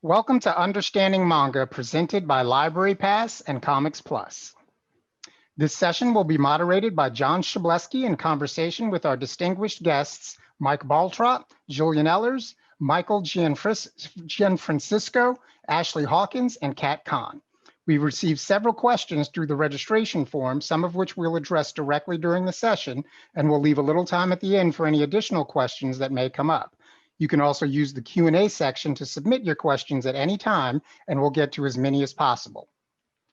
Welcome to Understanding Manga, presented by Library Pass and Comics Plus. This session will be moderated by John Shableski in conversation with our distinguished guests, Mike Barltrop, Jillian Ehlers, Michael Gianfrancesco, Ashley Hawkins, and Kat Kahn. We've received several questions through the registration form, some of which we'll address directly during the session, and we'll leave a little time at the end for any additional questions that may come up. You can also use the Q&A section to submit your questions at any time, and we'll get to as many as possible.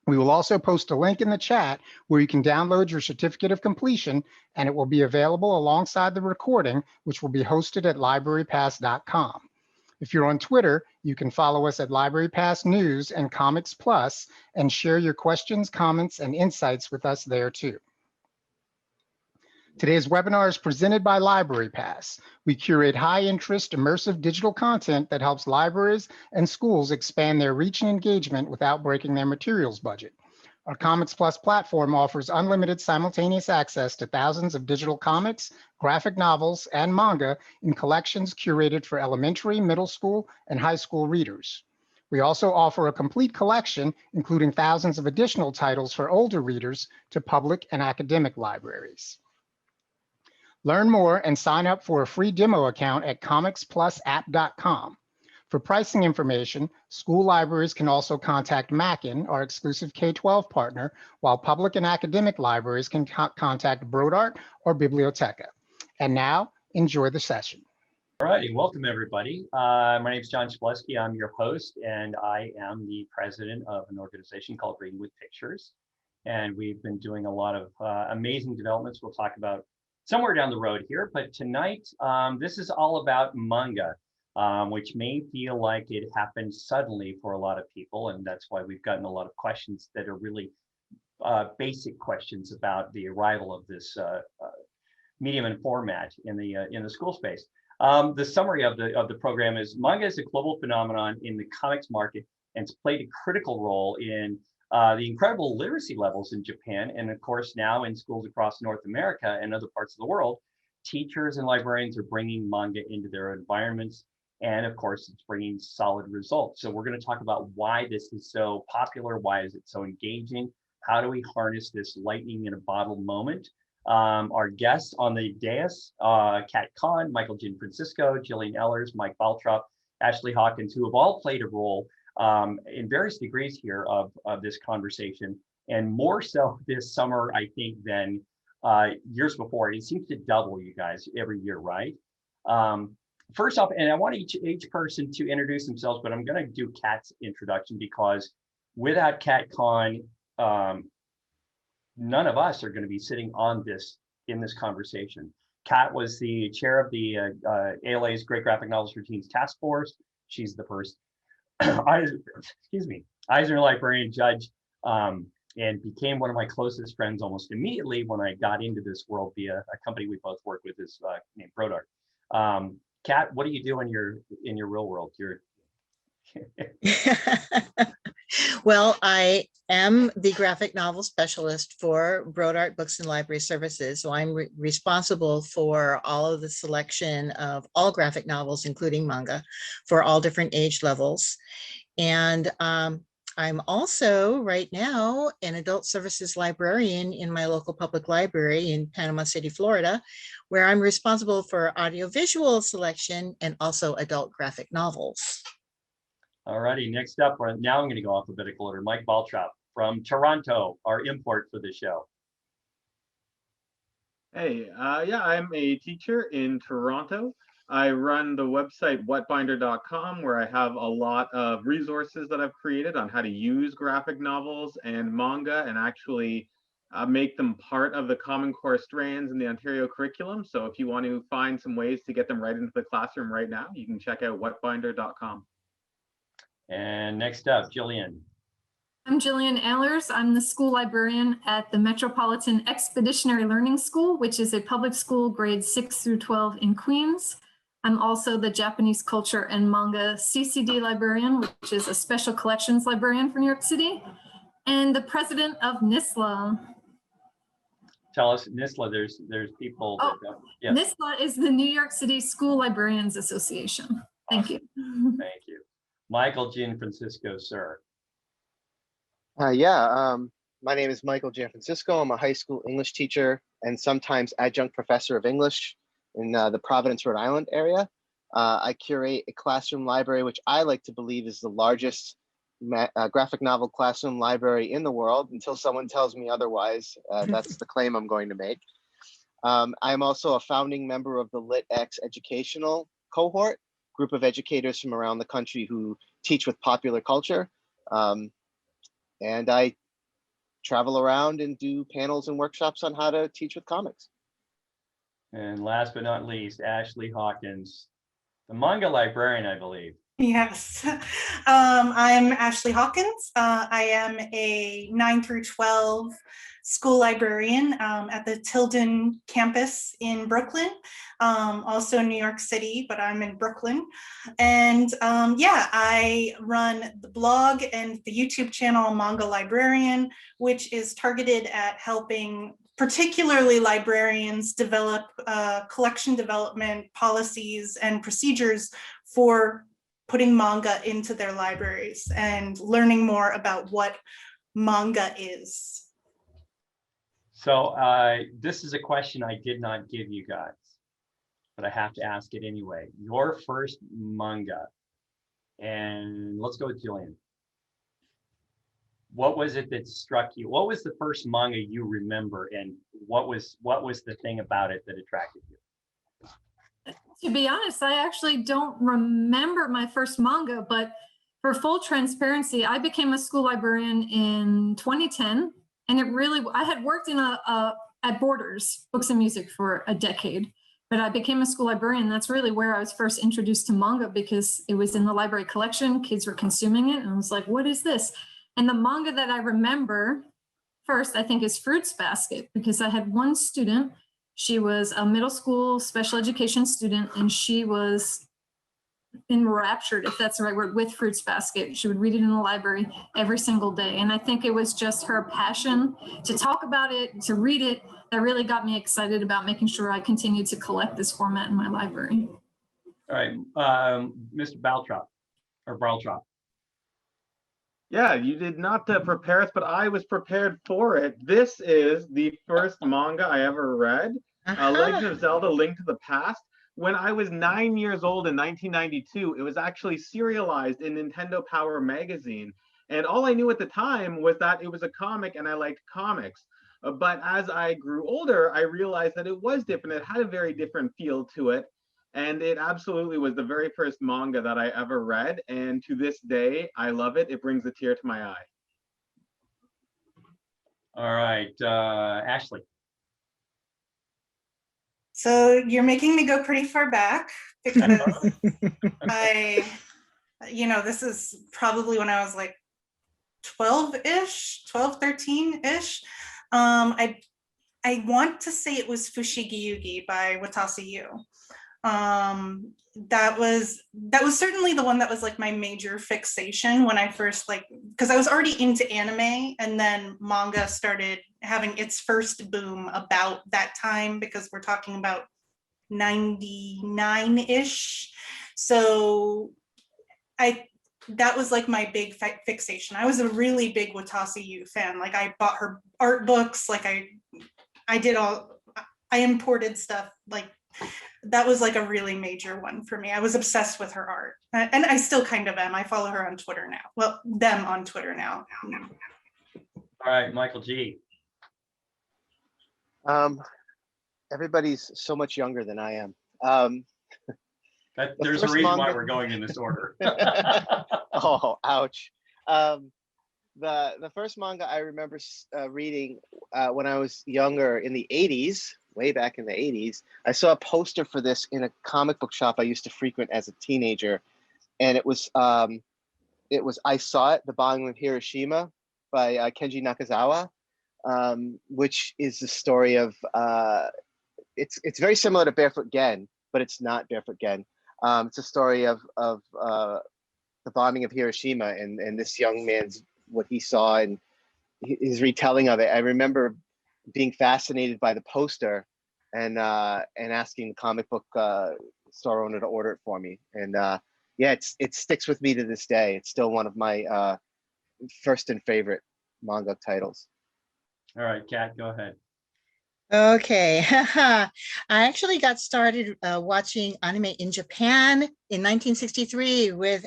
We will also post a link in the chat where you can download your certificate of completion, and it will be available alongside the recording, which will be hosted at librarypass.com. If you're on Twitter, you can follow us at Library Pass News and Comics Plus and share your questions, comments, and insights with us there too. Today's webinar is presented by Library Pass. We curate high-interest, immersive digital content that helps libraries and schools expand their reach and engagement without breaking their materials budget. Our Comics Plus platform offers unlimited simultaneous access to thousands of digital comics, graphic novels, and manga in collections curated for elementary, middle school, and high school readers. We also offer a complete collection, including thousands of additional titles for older readers, to public and academic libraries. Learn more and sign up for a free demo account at comicsplusapp.com. For pricing information, school libraries can also contact Mackin, our exclusive K-12 partner, while public and academic libraries can contact Brodart or Biblioteca. And now, enjoy the session. All righty, welcome everybody. My name is John Shableski. I'm your host, and I am the president of an organization called Reading with Pictures. And we've been doing a lot of amazing developments we'll talk about somewhere down the road here, but tonight, this is all about manga, which may feel like it happened suddenly for a lot of people, and that's why we've gotten a lot of questions that are really basic questions about the arrival of this medium and format in the school space. The summary of the program is manga is a global phenomenon in the comics market, and it's played a critical role in the incredible literacy levels in Japan, and of course now in schools across North America and other parts of the world, teachers and librarians are bringing manga into their environments, and of course it's bringing solid results. So we're going to talk about why this is so popular, why is it so engaging, how do we harness this lightning in a bottle moment. Our guests on the dais, Kat Kahn, Michael Gianfrancesco, Jillian Allers, Mike Barltrop, Ashley Hawkins, who have all played a role in various degrees here of this conversation, and more so this summer, I think, than years before. It seems to double, you guys, every year, right? First off, and I want each person to introduce themselves, but I'm going to do Kat's introduction because without Kat Kahn, none of us are going to be sitting on in this conversation. Kat was the chair of the ALA's Great Graphic Novels for Teens Task Force. She's the first Eisner Librarian Judge, and became one of my closest friends almost immediately when I got into this world via a company we both work with is named Brodart. Kat, what do you do in your real world? Well, I am the graphic novel specialist for Brodart Books and Library Services. So I'm responsible for all of the selection of all graphic novels, including manga, for all different age levels. And I'm also right now an adult services librarian in my local public library in Panama City, Florida, where I'm responsible for audiovisual selection and also adult graphic novels. All righty, next up, now I'm going to go alphabetical order. Mike Barltrop from Toronto, our import for the show. Hey, yeah, I'm a teacher in Toronto. I run the website Whatbindercom, where I have a lot of resources that I've created on how to use graphic novels and manga and actually make them part of the Common Core strands in the Ontario curriculum. So if you want to find some ways to get them right into the classroom right now, you can check out Whatbinder.com. And next up, Jillian. I'm Jillian Allers. I'm the school librarian at the Metropolitan Expeditionary Learning School, which is a public school grades 6 through 12 in Queens. I'm also the Japanese Culture and Manga CCD librarian, which is a special collections librarian for New York City, and the president of NISLA. Tell us, NISLA, there's people that, yes. NISLA is the New York City School Librarians Association. Thank you. Thank you. Michael Gianfrancesco, sir. My name is Michael Gianfrancesco. I'm a high school English teacher and sometimes adjunct professor of English in the Providence, Rhode Island area. I curate a classroom library, which I like to believe is the largest graphic novel classroom library in the world until someone tells me otherwise. That's the claim I'm going to make. I'm also a founding member of the LitX educational cohort, group of educators from around the country who teach with popular culture. And I travel around and do panels and workshops on how to teach with comics. And last but not least, Ashley Hawkins, the manga librarian, I believe. Yes, I'm Ashley Hawkins. I am a 9 through 12 school librarian at the Tilden campus in Brooklyn, also New York City, but I'm in Brooklyn. And I run the blog and the YouTube channel Manga Librarian, which is targeted at helping particularly librarians develop collection development policies and procedures for putting manga into their libraries and learning more about what manga is. So this is a question I did not give you guys, but I have to ask it anyway. Your first manga, and let's go with Julian. What was it that struck you? What was the first manga you remember, and what was the thing about it that attracted you? To be honest, I actually don't remember my first manga, but for full transparency, I became a school librarian in 2010, and I had worked in at Borders Books and Music for a decade, but I became a school librarian. That's really where I was first introduced to manga because it was in the library collection. Kids were consuming it, and I was like, "What is this?" And the manga that I remember first, I think, is Fruits Basket, because I had one student. She was a middle school special education student, and she was enraptured, if that's the right word, with Fruits Basket. She would read it in the library every single day. And I think it was just her passion to talk about it, to read it, that really got me excited about making sure I continued to collect this format in my library. All right, Mr. Barltrop. Yeah, you did not prepare us, but I was prepared for it. This is the first manga I ever read, Legend of Zelda: Link to the Past. When I was 9 years old in 1992, it was actually serialized in Nintendo Power magazine. And all I knew at the time was that it was a comic and I liked comics. But as I grew older, I realized that it was different. It had a very different feel to it. And it absolutely was the very first manga that I ever read. And to this day, I love it. It brings a tear to my eye. All right, Ashley. So you're making me go pretty far back because this is probably when I was like 12-ish, 12, 13-ish. I want to say it was Fushigi Yugi by Watase Yu. That was certainly the one that was like my major fixation when I first because I was already into anime, and then manga started having its first boom about that time, because we're talking about 99-ish. So that was like my big fixation. I was a really big Watase Yu fan. Like I bought her art books, like I imported stuff. Like that was like a really major one for me. I was obsessed with her art, and I still kind of am. I follow her on Twitter now. Well, them on Twitter now. All right, Michael G. Everybody's so much younger than I am. There's a reason why we're going in this order. Oh, ouch. The first manga I remember reading when I was younger in the 80s, way back in the 80s, I saw a poster for this in a comic book shop I used to frequent as a teenager. And it was I Saw It, The Bombing of Hiroshima by Kenji Nakazawa, which is the story of, it's very similar to Barefoot Gen, but it's not Barefoot Gen. It's a story of the bombing of Hiroshima and this young man's, what he saw and his retelling of it. I remember being fascinated by the poster and asking the comic book store owner to order it for me. And yeah, it sticks with me to this day. It's still one of my first and favorite manga titles. All right, Kat, go ahead. Okay. I actually got started watching anime in Japan in 1963 with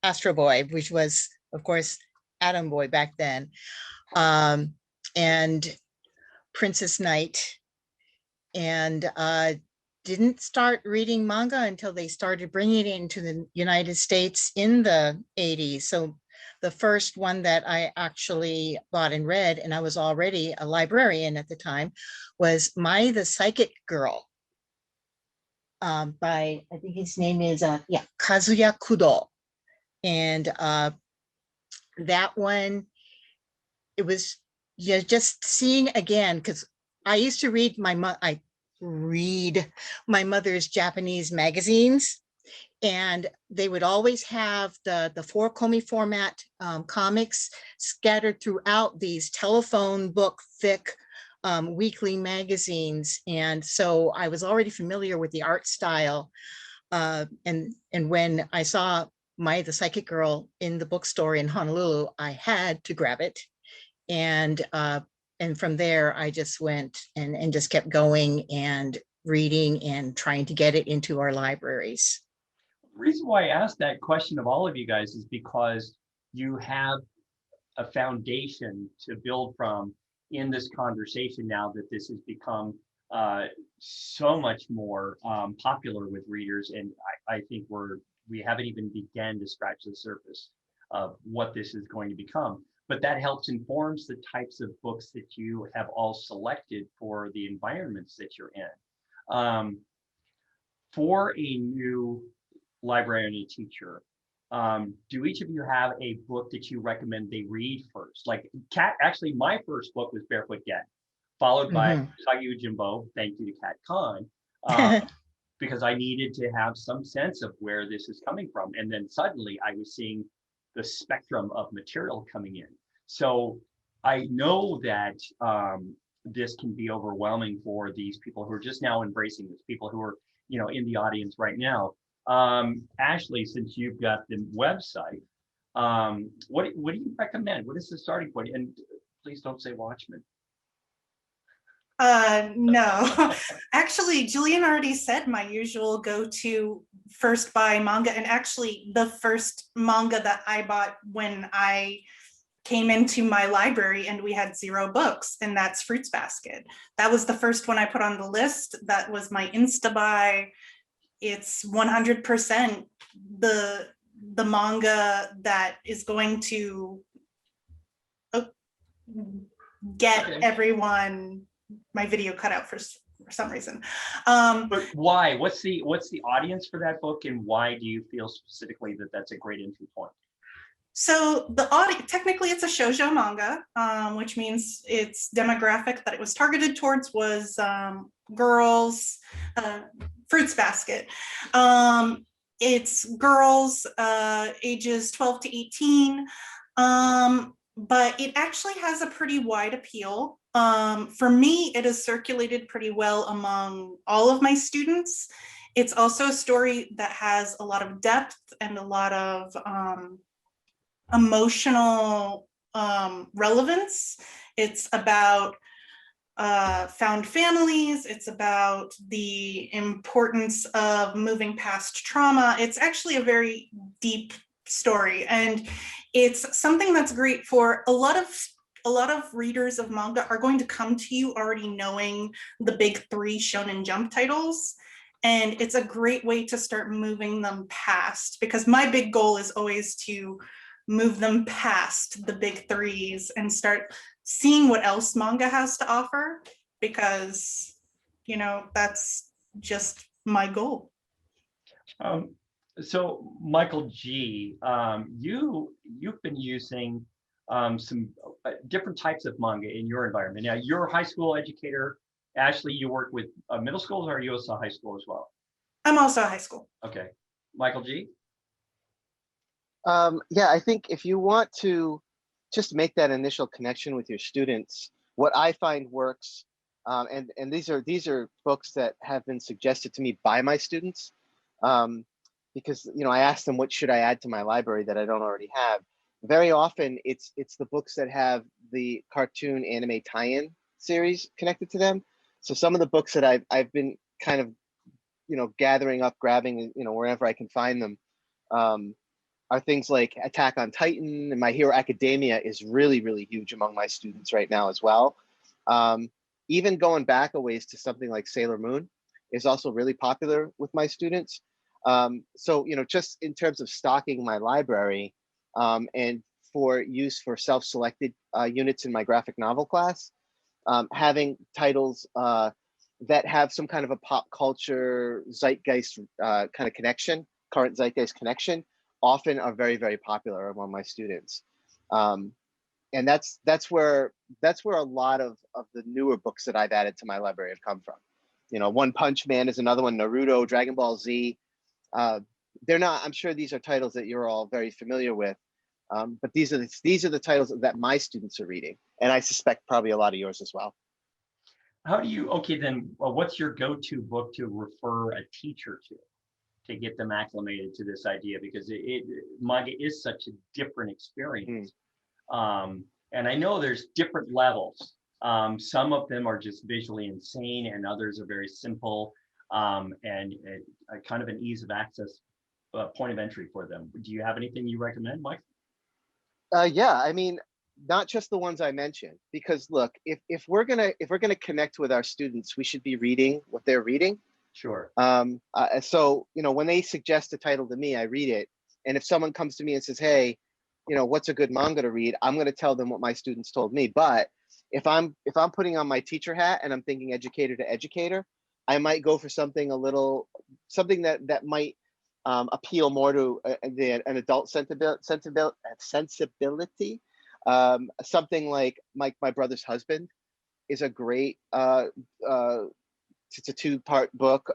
Astro Boy, which was, of course, Atom Boy back then, and Princess Knight, and didn't start reading manga until they started bringing it into the United States in the 80s. So the first one that I actually bought and read, and I was already a librarian at the time, was Mai the Psychic Girl by, I think his name is, Kazuya Kudo. And that one, it was just seeing again, because I used to read I read my mother's Japanese magazines, and they would always have the 4-komi format comics scattered throughout these telephone book thick weekly magazines. And so I was already familiar with the art style. And when I saw Mai the Psychic Girl in the bookstore in Honolulu, I had to grab it. And from there, I just went and just kept going and reading and trying to get it into our libraries. The reason why I asked that question of all of you guys is because you have a foundation to build from in this conversation now that this has become so much more popular with readers. And I think we haven't even begun to scratch the surface of what this is going to become. But that helps informs the types of books that you have all selected for the environments that you're in. For a new librarian and teacher, do each of you have a book that you recommend they read first? Like Kat, actually, my first book was Barefoot Gen, followed by Usagi Yojimbo, thank you to Kat Khan, because I needed to have some sense of where this is coming from. And then suddenly I was seeing the spectrum of material coming in. So I know that this can be overwhelming for these people who are just now embracing this, people who are, in the audience right now. Ashley, since you've got the website, what do you recommend? What is the starting point? And please don't say Watchmen. No, actually, Julian already said my usual go-to first buy manga, and actually the first manga that I bought when I came into my library and we had 0 books, and that's Fruits Basket. That was the first one I put on the list. That was my insta buy. It's 100% the manga that is going to get everyone. My video cut out for some reason. But why? What's the audience for that book, and why do you feel specifically that that's a great entry point? So the audience, technically it's a shoujo manga, which means its demographic that it was targeted towards was girls. Fruits Basket. It's girls ages 12 to 18, but it actually has a pretty wide appeal. For me, it is circulated pretty well among all of my students. It's also a story that has a lot of depth and a lot of emotional relevance. It's about found families. It's about the importance of moving past trauma. It's actually a very deep story, and it's something that's great for a lot of readers of manga are going to come to you already knowing the big 3 Shonen Jump titles. And it's a great way to start moving them past, because my big goal is always to move them past the big 3s and start seeing what else manga has to offer, because, that's just my goal. So Michael G, you've been using some different types of manga in your environment. Now, you're a high school educator. Ashley, you work with middle schools, or are you also high school as well? I'm also high school. Okay. Michael G? Yeah, I think if you want to just make that initial connection with your students, what I find works, and these are books that have been suggested to me by my students. because I asked them what should I add to my library that I don't already have. Very often it's the books that have the cartoon anime tie-in series connected to them. So some of the books that I've been kind of gathering up, grabbing wherever I can find them, are things like Attack on Titan, and My Hero Academia is really, really huge among my students right now as well. Even going back a ways to something like Sailor Moon is also really popular with my students. So, just in terms of stocking my library and for use for self-selected units in my graphic novel class, having titles that have some kind of a pop culture zeitgeist kind of connection, current zeitgeist connection, often are very, very popular among my students. And that's where a lot of the newer books that I've added to my library have come from. One Punch Man is another one, Naruto, Dragon Ball Z. They're not, I'm sure these are titles that you're all very familiar with, but these are the titles that my students are reading, and I suspect probably a lot of yours as well. How do you, okay, then what's your go-to book to refer a teacher to get them acclimated to this idea? Because manga is such a different experience. And I know there's different levels. Some of them are just visually insane, and others are very simple and kind of an ease of access point of entry for them. Do you have anything you recommend, Mike? Yeah, I mean, not just the ones I mentioned, because look, if we're gonna connect with our students, we should be reading what they're reading. Sure. So when they suggest a title to me, I read it, and if someone comes to me and says, "Hey, what's a good manga to read?" I'm going to tell them what my students told me. But if I'm putting on my teacher hat and I'm thinking educator to educator, I might go for something that might appeal more to an adult sensibility. Something like My Brother's Husband is a great it's a 2-part book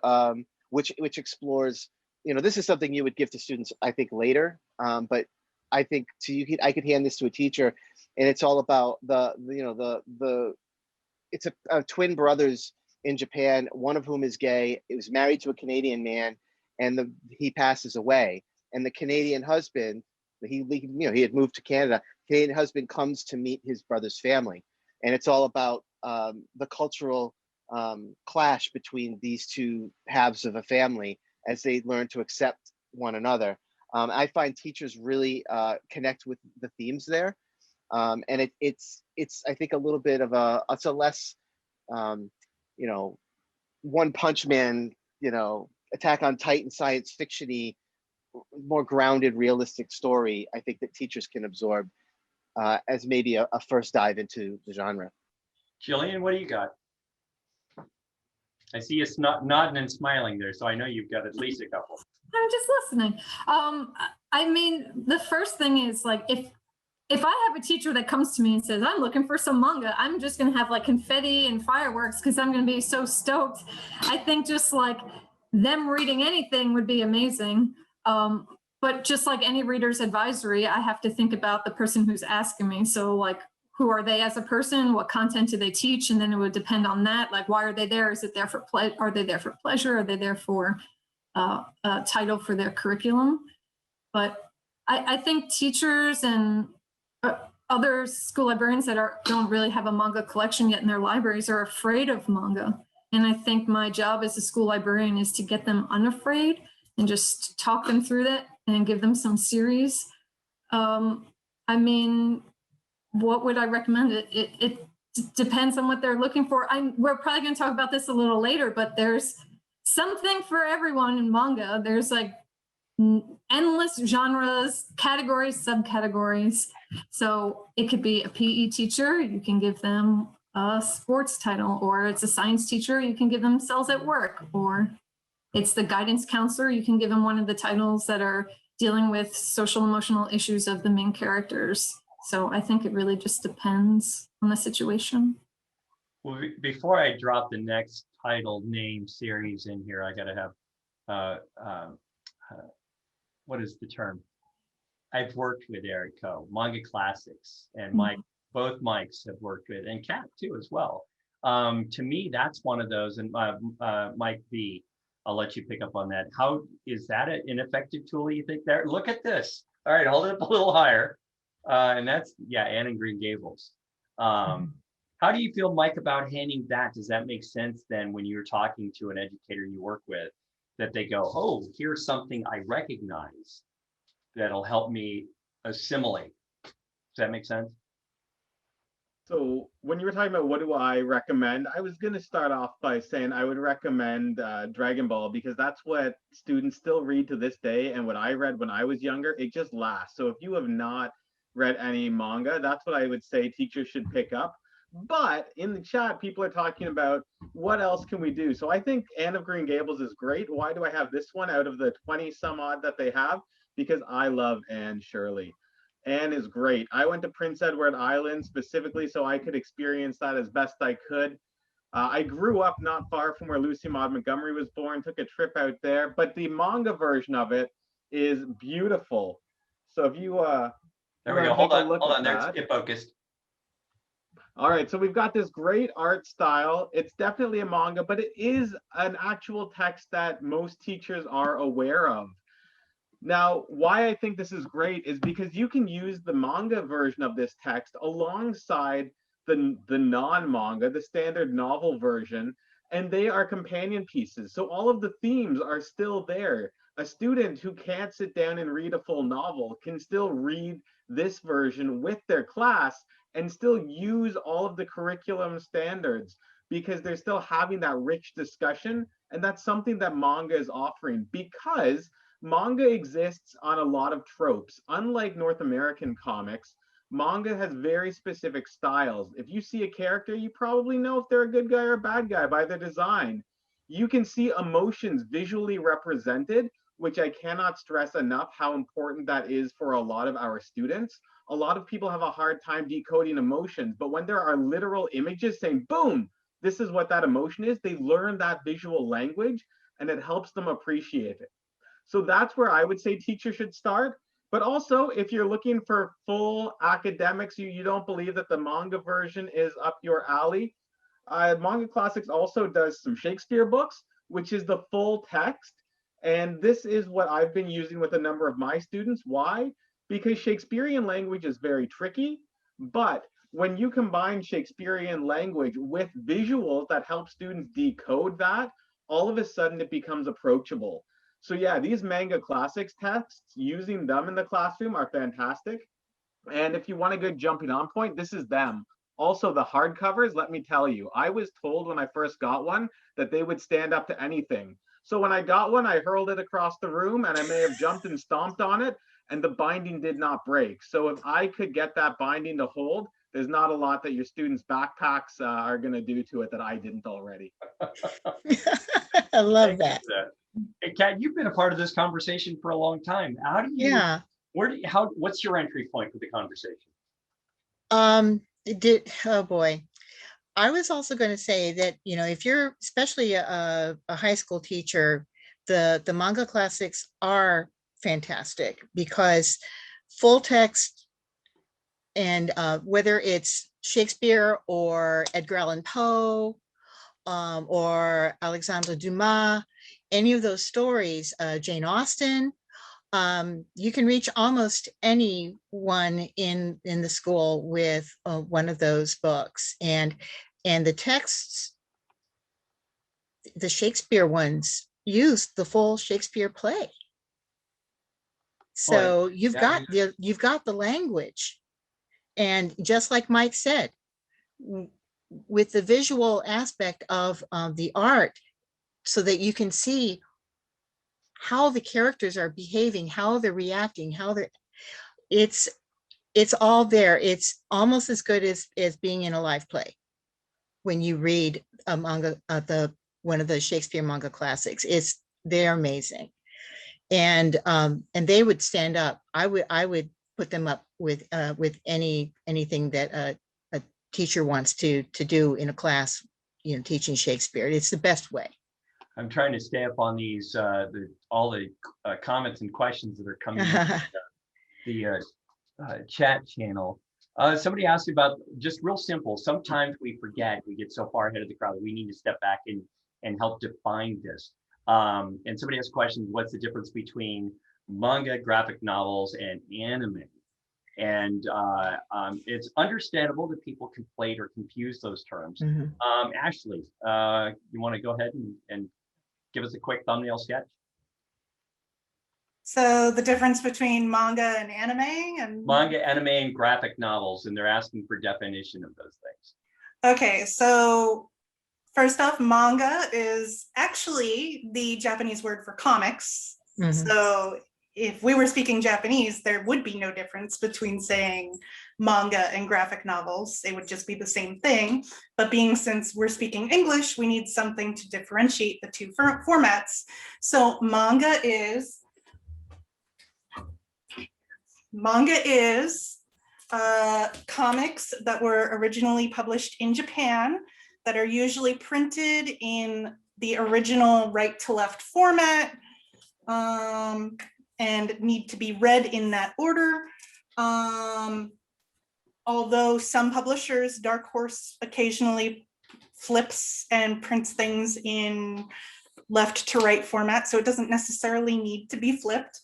which explores, this is something you would give to students, I think, later, but I think I could hand this to a teacher, and it's all about it's a twin brothers in Japan, one of whom is gay. It was married to a Canadian man, and he passes away, and the Canadian husband, he had moved to Canada. Canadian husband comes to meet his brother's family, and it's all about the cultural clash between these two halves of a family as they learn to accept one another. I find teachers really connect with the themes there, and it's I think a little bit of it's a less One Punch Man, Attack on Titan science fiction-y, more grounded, realistic story, I think, that teachers can absorb as maybe a first dive into the genre. Jillian, what do you got? I see you nodding and smiling there, so I know you've got at least a couple. I'm just listening. I mean, the first thing is, like, if I have a teacher that comes to me and says, "I'm looking for some manga," I'm just going to have like confetti and fireworks because I'm going to be so stoked. I think just like them reading anything would be amazing. But just like any reader's advisory, I have to think about the person who's asking me. So like, who are they as a person? What content do they teach? And then it would depend on that. Like, why are they there? Is it there for play? Are they there for pleasure? Are they there for a title for their curriculum? But I think teachers and other school librarians that don't really have a manga collection yet in their libraries are afraid of manga. And I think my job as a school librarian is to get them unafraid and just talk them through that and give them some series. I mean, what would I recommend? It depends on what they're looking for. We're probably going to talk about this a little later, but there's something for everyone in manga. There's like endless genres, categories, subcategories. So it could be a PE teacher, you can give them a sports title, or it's a science teacher, you can give them Cells at Work, or it's the guidance counselor, you can give them one of the titles that are dealing with social emotional issues of the main characters. So I think it really just depends on the situation. Well, before I drop the next title, name, series in here, I got to have, what is the term? I've worked with Eric Coe, Manga Classics, and Mike, both Mikes have worked with, and Kat too as well. To me, that's one of those, and Mike B. I'll let you pick up on that. How is that an effective tool, you think? There, look at this. All right, hold it up a little higher. And that's, yeah, Anne and Green Gables. How do you feel, Mike, about handing that? Does that make sense then when you're talking to an educator you work with, that they go, oh, here's something I recognize that'll help me assimilate? Does that make sense? So when you were talking about what do I recommend, I was going to start off by saying I would recommend Dragon Ball, because that's what students still read to this day. And what I read when I was younger, it just lasts. So if you have not read any manga, that's what I would say teachers should pick up. But in the chat, people are talking about what else can we do? So I think Anne of Green Gables is great. Why do I have this one out of the 20 some odd that they have? Because I love Anne Shirley. Anne is great. I went to Prince Edward Island specifically so I could experience that as best I could. I grew up not far from where Lucy Maud Montgomery was born, took a trip out there, but the manga version of it is beautiful. So if you there we go. Hold on. There's get focused. All right, so we've got this great art style. It's definitely a manga, but it is an actual text that most teachers are aware of. Now, why I think this is great is because you can use the manga version of this text alongside the non-manga, the standard novel version, and they are companion pieces. So all of the themes are still there. A student who can't sit down and read a full novel can still read this version with their class and still use all of the curriculum standards, because they're still having that rich discussion. And that's something that manga is offering, because manga exists on a lot of tropes. Unlike North American comics, manga has very specific styles. If you see a character, you probably know if they're a good guy or a bad guy by their design. You can see emotions visually represented, which I cannot stress enough how important that is for a lot of our students. A lot of people have a hard time decoding emotions, but when there are literal images saying, boom, this is what that emotion is, they learn that visual language and it helps them appreciate it. So that's where I would say teachers should start. But also, if you're looking for full academics, you don't believe that the manga version is up your alley, Manga Classics also does some Shakespeare books, which is the full text. And this is what I've been using with a number of my students. Why? Because Shakespearean language is very tricky, but when you combine Shakespearean language with visuals that help students decode that, all of a sudden it becomes approachable. So yeah, these Manga Classics texts, using them in the classroom are fantastic. And if you want a good jumping on point, this is them. Also, the hardcovers, let me tell you, I was told when I first got one that they would stand up to anything. So when I got one, I hurled it across the room and I may have jumped and stomped on it, and the binding did not break. So if I could get that binding to hold, there's not a lot that your students' backpacks are going to do to it that I didn't already. I love that. Hey, Kat, you've been a part of this conversation for a long time. How do you? Yeah. What's your entry point for the conversation? Oh boy. I was also going to say that, if you're especially a high school teacher, the Manga Classics are fantastic, because full text, and whether it's Shakespeare or Edgar Allan Poe or Alexandre Dumas, any of those stories, Jane Austen, you can reach almost anyone in the school with one of those books. And the texts, the Shakespeare ones, use the full Shakespeare play. So you've got the language. And just like Mike said, with the visual aspect of the art, so that you can see how the characters are behaving, how they're reacting, it's all there. It's almost as good as being in a live play when you read a manga, one of the Shakespeare Manga Classics. They're amazing, and they would stand up. I would put them up with anything that a teacher wants to do in a class, teaching Shakespeare. It's the best way. I'm trying to stay up on these all the comments and questions that are coming in the chat channel. Somebody asked about, just real simple, sometimes we forget, we get so far ahead of the crowd, we need to step back and help define this. And somebody has questions, what's the difference between manga, graphic novels, and anime? And it's understandable that people conflate or confuse those terms. Ashley, you want to go ahead and give us a quick thumbnail sketch? So the difference between manga and anime and Manga, anime, and graphic novels, and they're asking for definition of those things. Okay, so first off, manga is actually the Japanese word for comics. So if we were speaking Japanese, there would be no difference between saying manga and graphic novels. It would just be the same thing. But since we're speaking English, we need something to differentiate the two formats. So manga is comics that were originally published in Japan that are usually printed in the original right to left format, and need to be read in that order. Although some publishers, Dark Horse occasionally flips and prints things in left to right format, so it doesn't necessarily need to be flipped.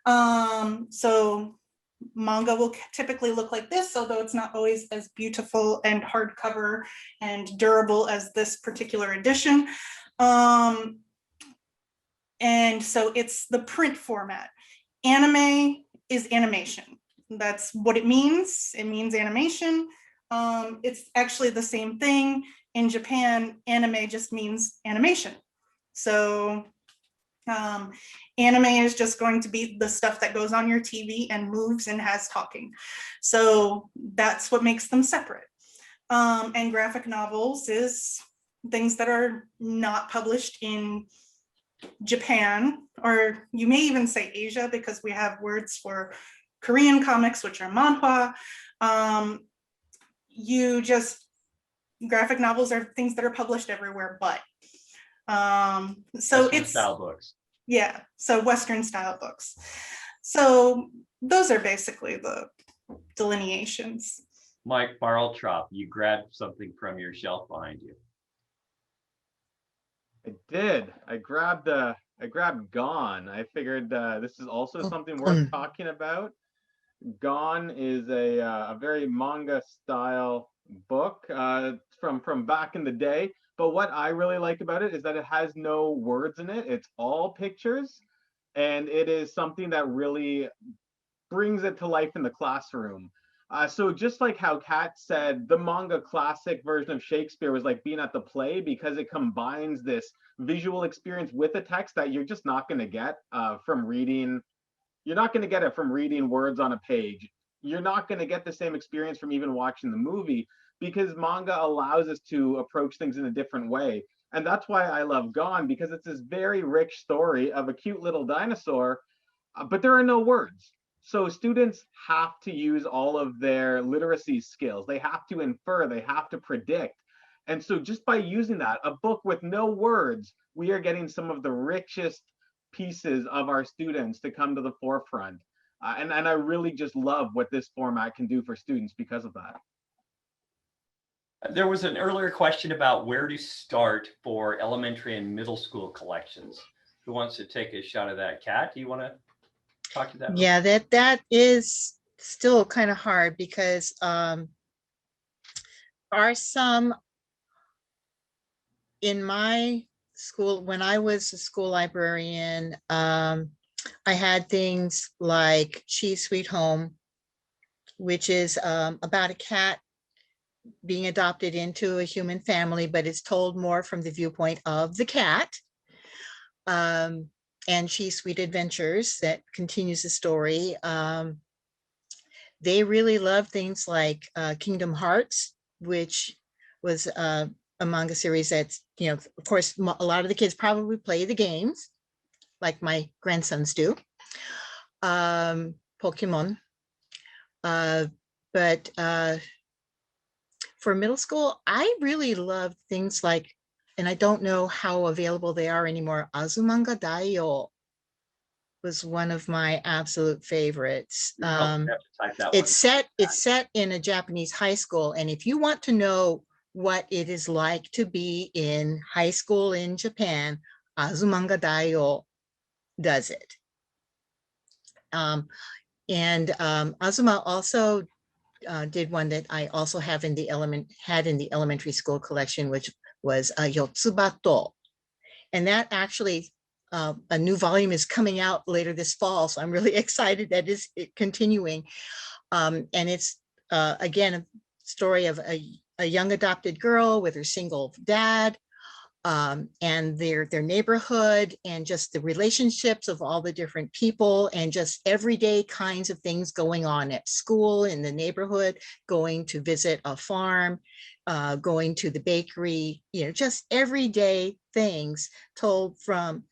So manga will typically look like this, although it's not always as beautiful and hardcover and durable as this particular edition. And so it's the print format. Anime is animation. That's what it means. It means animation. It's actually the same thing. In Japan, anime just means animation. So anime is just going to be the stuff that goes on your TV and moves and has talking. So that's what makes them separate. And graphic novels is things that are not published in Japan, or you may even say Asia, because we have words for Korean comics, which are manhwa. Graphic novels are things that are published everywhere, but so Western it's style books. Yeah, so Western style books. So those are basically the delineations. Mike Barltrop, you grabbed something from your shelf behind you. I did. I grabbed Gone. I figured this is also something worth talking about. Gone is a very manga style book from back in the day. But what I really like about it is that it has no words in it. It's all pictures. And it is something that really brings it to life in the classroom. So just like how Kat said, the manga classic version of Shakespeare was like being at the play, because it combines this visual experience with a text that you're just not going to get from reading. You're not going to get it from reading words on a page. You're not going to get the same experience from even watching the movie, because manga allows us to approach things in a different way. And that's why I love Gone, because it's this very rich story of a cute little dinosaur, but there are no words. So students have to use all of their literacy skills. They have to infer, they have to predict. And so just by using that, a book with no words, we are getting some of the richest pieces of our students to come to the forefront. And I really just love what this format can do for students because of that. There was an earlier question about where to start for elementary and middle school collections. Who wants to take a shot at that? Kat, do you want to talk to that? Yeah, that is still kind of hard, because are some in my school, when I was a school librarian, I had things like Cheese Sweet Home, which is about a cat being adopted into a human family, but it's told more from the viewpoint of the cat. And Cheese Sweet Adventures, that continues the story. They really love things like Kingdom Hearts, which was a manga series that's, of course, a lot of the kids probably play the games, like my grandsons do. Pokemon. But for middle school, I really love things like, and I don't know how available they are anymore, Azumanga Daioh was one of my absolute favorites. It's set in a Japanese high school, and if you want to know what it is like to be in high school in Japan, Azumanga Daioh does it. Azuma also did one that I also have in the elementary school collection, which was Yotsubato. And that actually, a new volume is coming out later this fall. So I'm really excited that it's continuing. And it's, again, a story of a young adopted girl with her single dad, and their neighborhood, and just the relationships of all the different people, and just everyday kinds of things going on at school, in the neighborhood, going to visit a farm, going to the bakery, just everyday things told from,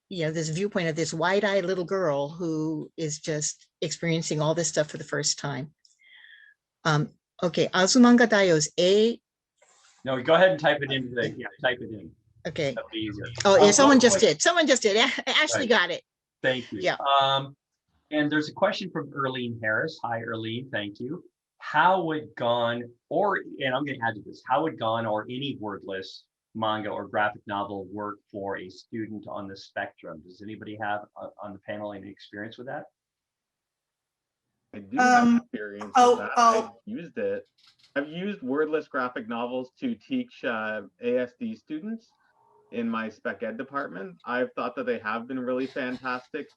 this viewpoint of this wide-eyed little girl who is just experiencing all this stuff for the first time. Okay, Azumanga Daioh's A. No, go ahead and type it into the, type it in. Okay. That'll be easier. Oh, yeah, someone just did. Someone just did. Ashley Right. got it. Thank you. Yeah. And there's a question from Erlene Harris. Hi, Erlene. Thank you. How would Gon, and I'm going to add to this, how would Gon or any wordless manga or graphic novel work for a student on the spectrum? Does anybody have on the panel any experience with that? I do have experience with that. I've used it. I've used wordless graphic novels to teach ASD students in my spec ed department. I've thought that they have been really fantastic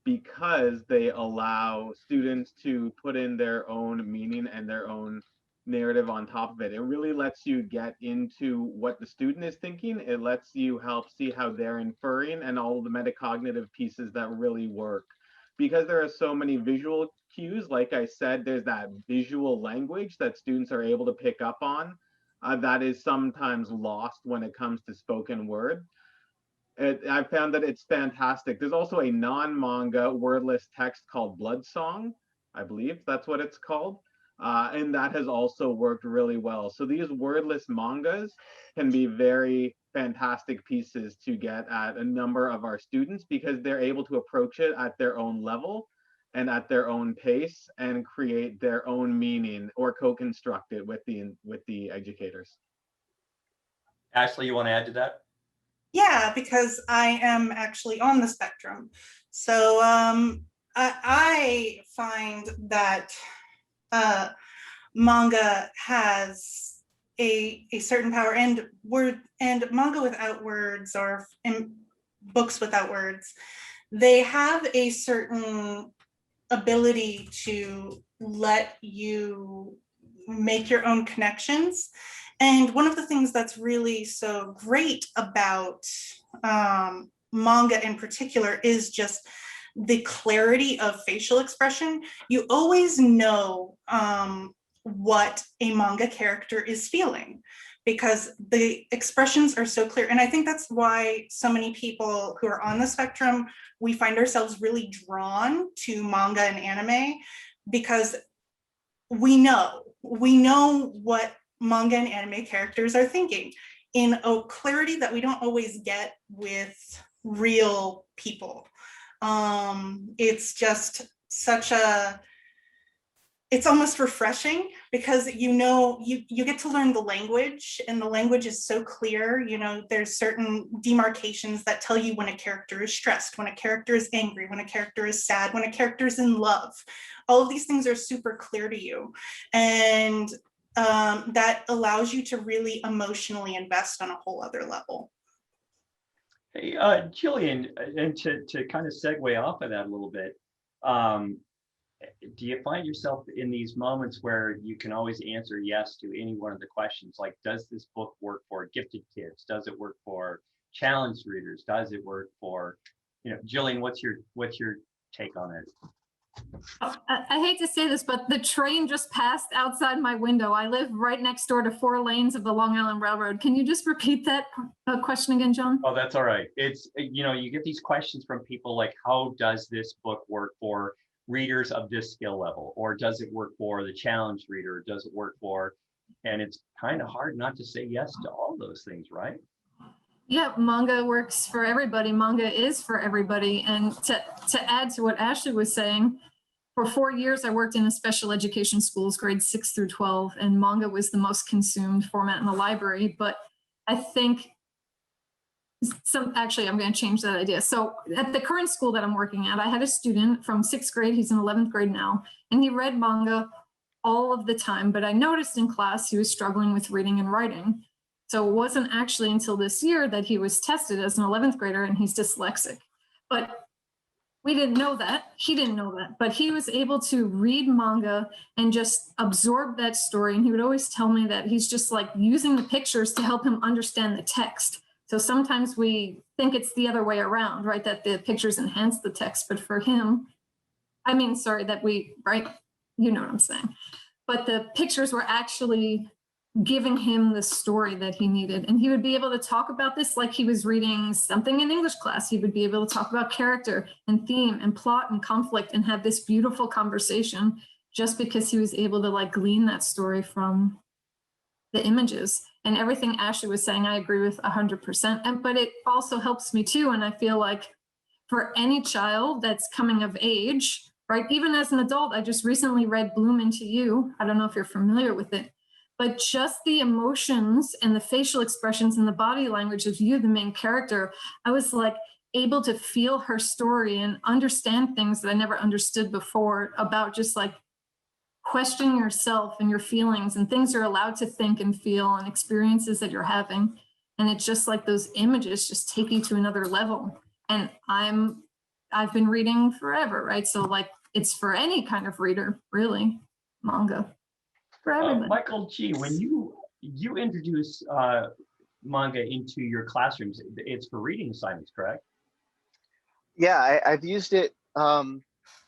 because they allow students to put in their own meaning and their own narrative on top of it. It really lets you get into what the student is thinking. It lets you help see how they're inferring and all the metacognitive pieces that really work. Because there are so many visual cues, like I said, there's that visual language that students are able to pick up on that is sometimes lost when it comes to spoken word. I found that it's fantastic. There's also a non-manga wordless text called Blood Song. I believe that's what it's called. And that has also worked really well. So these wordless mangas can be very fantastic pieces to get at a number of our students because they're able to approach it at their own level and at their own pace and create their own meaning or co-construct it with the educators. Ashley, you want to add to that? Yeah, because I am actually on the spectrum. So I find that manga has a certain power, and manga without words, or books without words, they have a certain ability to let you make your own connections. And one of the things that's really so great about manga in particular is just the clarity of facial expression. You always know what a manga character is feeling because the expressions are so clear. And I think that's why so many people who are on the spectrum, we find ourselves really drawn to manga and anime because we know what manga and anime characters are thinking in a clarity that we don't always get with real people. It's just it's almost refreshing because you get to learn the language, and the language is so clear. There's certain demarcations that tell you when a character is stressed, when a character is angry, when a character is sad, when a character is in love. All of these things are super clear to you, and that allows you to really emotionally invest on a whole other level. Hey, Jillian, and to kind of segue off of that a little bit, do you find yourself in these moments where you can always answer yes to any one of the questions? Like, does this book work for gifted kids? Does it work for challenged readers? Does it work for, Jillian, what's your take on it? I hate to say this, but the train just passed outside my window. I live right next door to 4 lanes of the Long Island Railroad. Can you just repeat that question again, John? Oh, that's all right. It's, you get these questions from people like, how does this book work for readers of this skill level? Or does it work for the challenged reader? Does it work for, and it's kind of hard not to say yes to all those things, right? Yeah, manga works for everybody. Manga is for everybody. And to add to what Ashley was saying, for 4 years, I worked in the special education schools, grades 6 through 12, and manga was the most consumed format in the library. But I think Actually, I'm going to change that idea. So at the current school that I'm working at, I had a student from 6th grade, he's in 11th grade now, and he read manga all of the time, but I noticed in class he was struggling with reading and writing. So it wasn't actually until this year that he was tested as an 11th grader and he's dyslexic. But we didn't know that. He didn't know that. But he was able to read manga and just absorb that story. And he would always tell me that he's just like using the pictures to help him understand the text. So sometimes we think it's the other way around, right? That the pictures enhance the text. But for him, I mean, sorry, that we, right? You know what I'm saying. But the pictures were actually giving him the story that he needed. And he would be able to talk about this like he was reading something in English class. He would be able to talk about character and theme and plot and conflict and have this beautiful conversation just because he was able to like glean that story from the images. And everything Ashley was saying, I agree with 100%. But it also helps me too. And I feel like for any child that's coming of age, right? Even as an adult, I just recently read Bloom Into You. I don't know if you're familiar with it. But just the emotions and the facial expressions and the body language of you, the main character, I was like able to feel her story and understand things that I never understood before about just like questioning yourself and your feelings and things you're allowed to think and feel and experiences that you're having. And it's just like those images just take you to another level. And I've been reading forever, right? So like it's for any kind of reader, really, manga. Michael G, when you introduce manga into your classrooms, it's for reading assignments, correct? Yeah, I've used it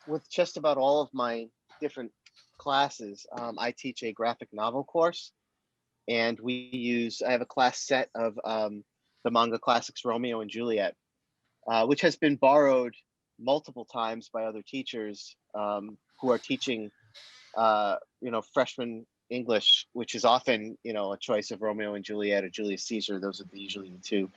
with just about all of my different classes. I teach a graphic novel course, and I have a class set of the Manga Classics Romeo and Juliet, which has been borrowed multiple times by other teachers who are teaching freshman English, which is often, a choice of Romeo and Juliet or Julius Caesar. Those are usually the two.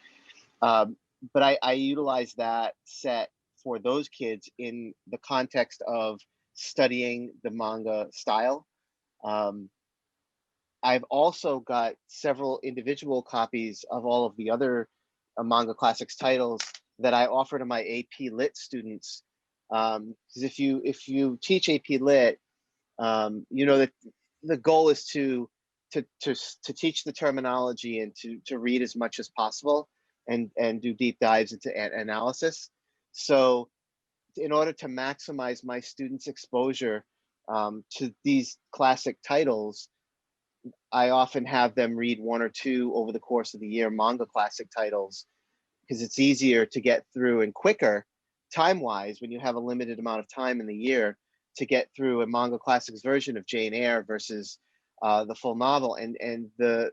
But I utilize that set for those kids in the context of studying the manga style. I've also got several individual copies of all of the other Manga Classics titles that I offer to my AP Lit students. Because if you teach AP Lit, that the goal is to teach the terminology and to read as much as possible and do deep dives into analysis. So in order to maximize my students' exposure to these classic titles, I often have them read one or two over the course of the year Manga Classic titles, because it's easier to get through and quicker time-wise when you have a limited amount of time in the year to get through a Manga Classics version of Jane Eyre versus the full novel. And the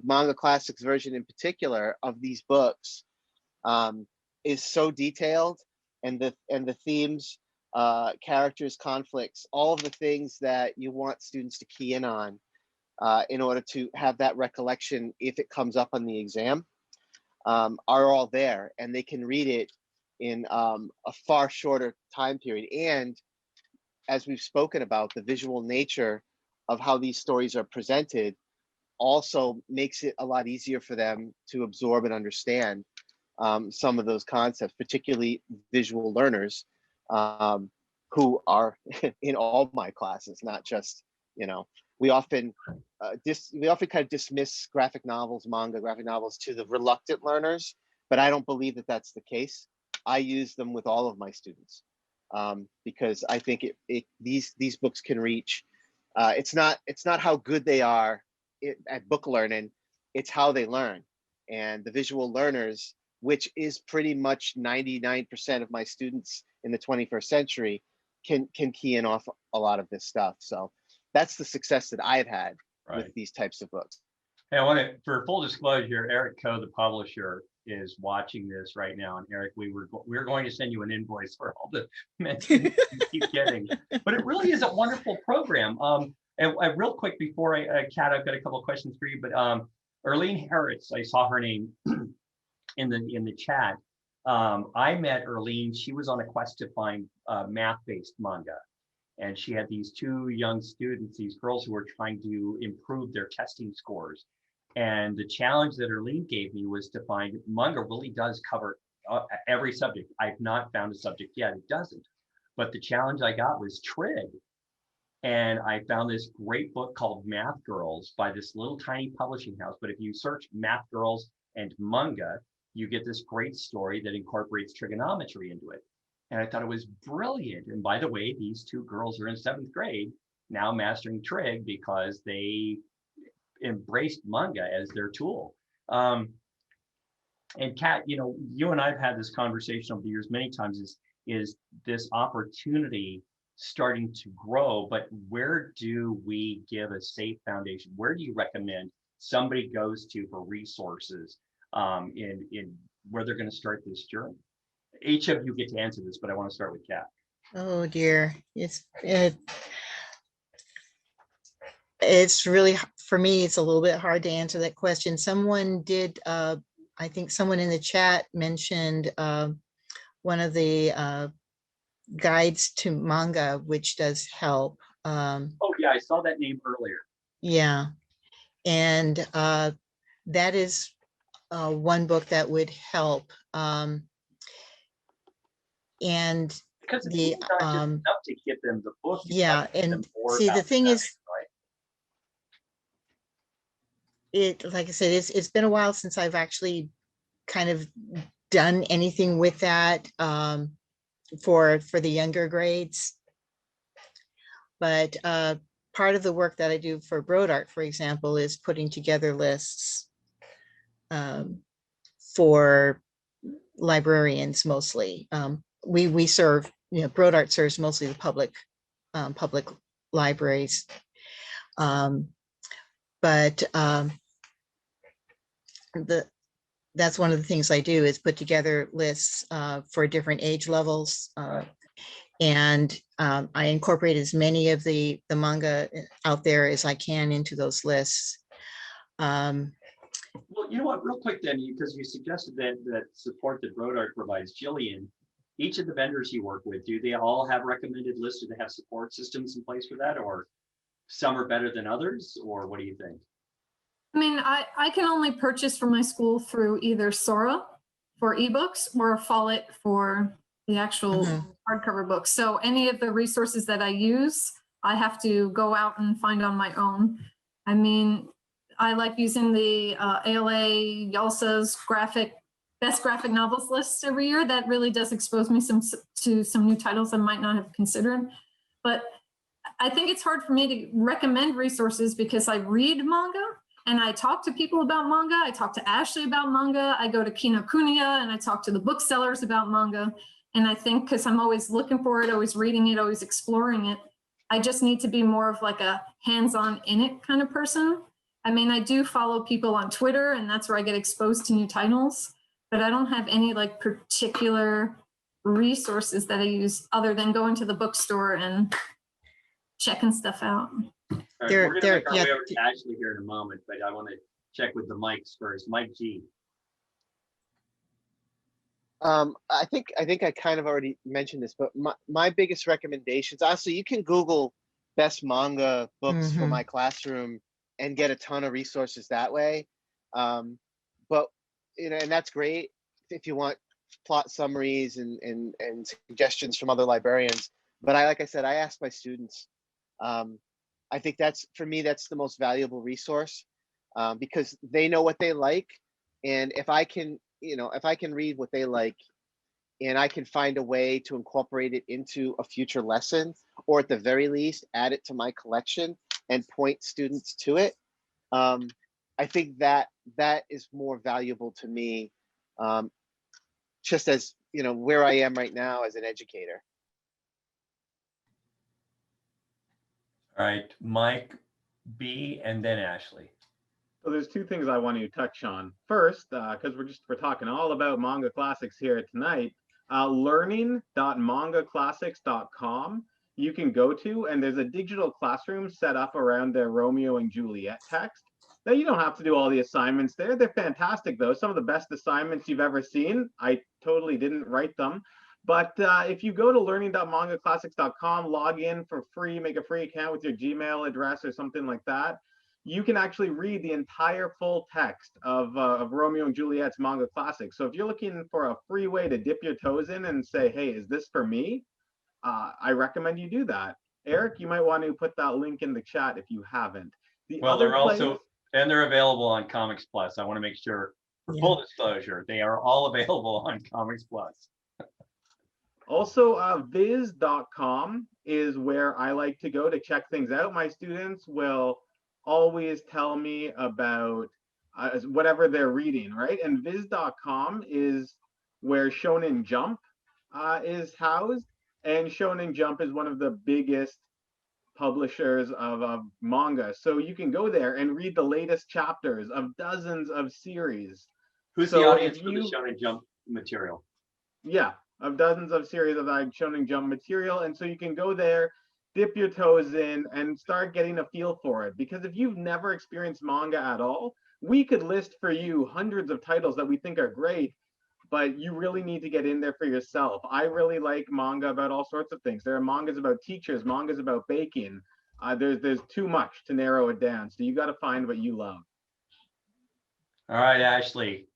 Manga Classics version in particular of these books is so detailed, and the themes, characters, conflicts, all of the things that you want students to key in on in order to have that recollection if it comes up on the exam, are all there, and they can read it in a far shorter time period. And as we've spoken about, the visual nature of how these stories are presented also makes it a lot easier for them to absorb and understand some of those concepts, particularly visual learners who are in all my classes, not just, we often kind of dismiss graphic novels, graphic novels to the reluctant learners, but I don't believe that that's the case. I use them with all of my students because I think these books can reach. It's not how good they are at book learning, it's how they learn. And the visual learners, which is pretty much 99% of my students in the 21st century, can key in off a lot of this stuff. So that's the success that I've had with these types of books. Hey, I want to, for full disclosure, Eric Coe, the publisher, is watching this right now. And Eric, we're going to send you an invoice for all the mentions you keep getting. But it really is a wonderful program. And real quick before Kat, I've got a couple of questions for you. But Erlene Harris, I saw her name in the chat. I met Erlene. She was on a quest to find math-based manga. And she had these two young students, these girls who were trying to improve their testing scores. And the challenge that Erlene gave me was to find manga really does cover every subject. I've not found a subject yet, it doesn't. But the challenge I got was trig. And I found this great book called Math Girls by this little tiny publishing house. But if you search Math Girls and manga, you get this great story that incorporates trigonometry into it. And I thought it was brilliant. And by the way, these two girls are in 7th grade now mastering trig because they embraced manga as their tool. And Kat, you and I've had this conversation over the years many times, is this opportunity starting to grow, but where do we give a safe foundation? Where do you recommend somebody goes to for resources in where they're going to start this journey? Each of you get to answer this, but I want to start with Kat. Oh dear, it's really, for me, it's a little bit hard to answer that question. Someone did, I think someone in the chat mentioned one of the guides to manga, which does help. Oh yeah, I saw that name earlier. Yeah, and that is one book that would help. And because it's not just enough to give them the book. Yeah, and see, the thing is, like I said, it's been a while since I've actually kind of done anything with that for the younger grades. But part of the work that I do for BroadArt, for example, is putting together lists for librarians mostly. We serve, BroadArt serves mostly the public libraries. But that's one of the things I do, is put together lists for different age levels. And I incorporate as many of the manga out there as I can into those lists. Well, you know what, real quick then, because you suggested that support that BroadArt provides, Jillian, each of the vendors you work with, do they all have recommended lists? Do they have support systems in place for that, or some are better than others, or what do you think? I mean, I can only purchase from my school through either Sora for ebooks or Follett for the actual hardcover books. So any of the resources that I use, I have to go out and find on my own. I mean, I like using the ALA YALSA's best graphic novels list every year. That really does expose me to some new titles I might not have considered. But I think it's hard for me to recommend resources because I read manga and I talk to people about manga. I talk to Ashley about manga. I go to Kinokuniya and I talk to the booksellers about manga. And I think because I'm always looking for it, always reading it, always exploring it, I just need to be more of like a hands-on in it kind of person. I mean, I do follow people on Twitter and that's where I get exposed to new titles, but I don't have any like particular resources that I use other than going to the bookstore and checking stuff out. All right, we're going to make our way over to Ashley here in a moment, but I want to check with the mics first. Mike G. I think I kind of already mentioned this, but my biggest recommendations, honestly, you can Google best manga books for my classroom and get a ton of resources that way. But and that's great if you want plot summaries and suggestions from other librarians. But like I said, I ask my students. I think for me, that's the most valuable resource because they know what they like. And if I can read what they like and I can find a way to incorporate it into a future lesson, or at the very least, add it to my collection and point students to it, I think that is more valuable to me, just as, where I am right now as an educator. All right, Mike B, and then Ashley. So there's two things I want to touch on. First, because we're talking all about Manga Classics here tonight, learning.mangaclassics.com you can go to, and there's a digital classroom set up around the Romeo and Juliet text. Now, you don't have to do all the assignments there. They're fantastic, though. Some of the best assignments you've ever seen. I totally didn't write them. But if you go to learning.mangaclassics.com, log in for free, make a free account with your Gmail address or something like that, you can actually read the entire full text of Romeo and Juliet's Manga Classics. So if you're looking for a free way to dip your toes in and say, hey, is this for me? I recommend you do that. Eric, you might want to put that link in the chat if you haven't. Well, they're also, and they're available on Comics Plus. I want to make sure, for full disclosure, they are all available on Comics Plus. Also, viz.com is where I like to go to check things out. My students will always tell me about whatever they're reading, right? And viz.com is where Shonen Jump is housed. And Shonen Jump is one of the biggest publishers of manga. So you can go there and read the latest chapters of dozens of series. Who's the audience for the Shonen Jump material? Yeah, of dozens of series of Shonen Jump material. And so you can go there, dip your toes in, and start getting a feel for it. Because if you've never experienced manga at all, we could list for you hundreds of titles that we think are great, but you really need to get in there for yourself. I really like manga about all sorts of things. There are mangas about teachers, mangas about baking. There's too much to narrow it down. So you got to find what you love. All right, Ashley.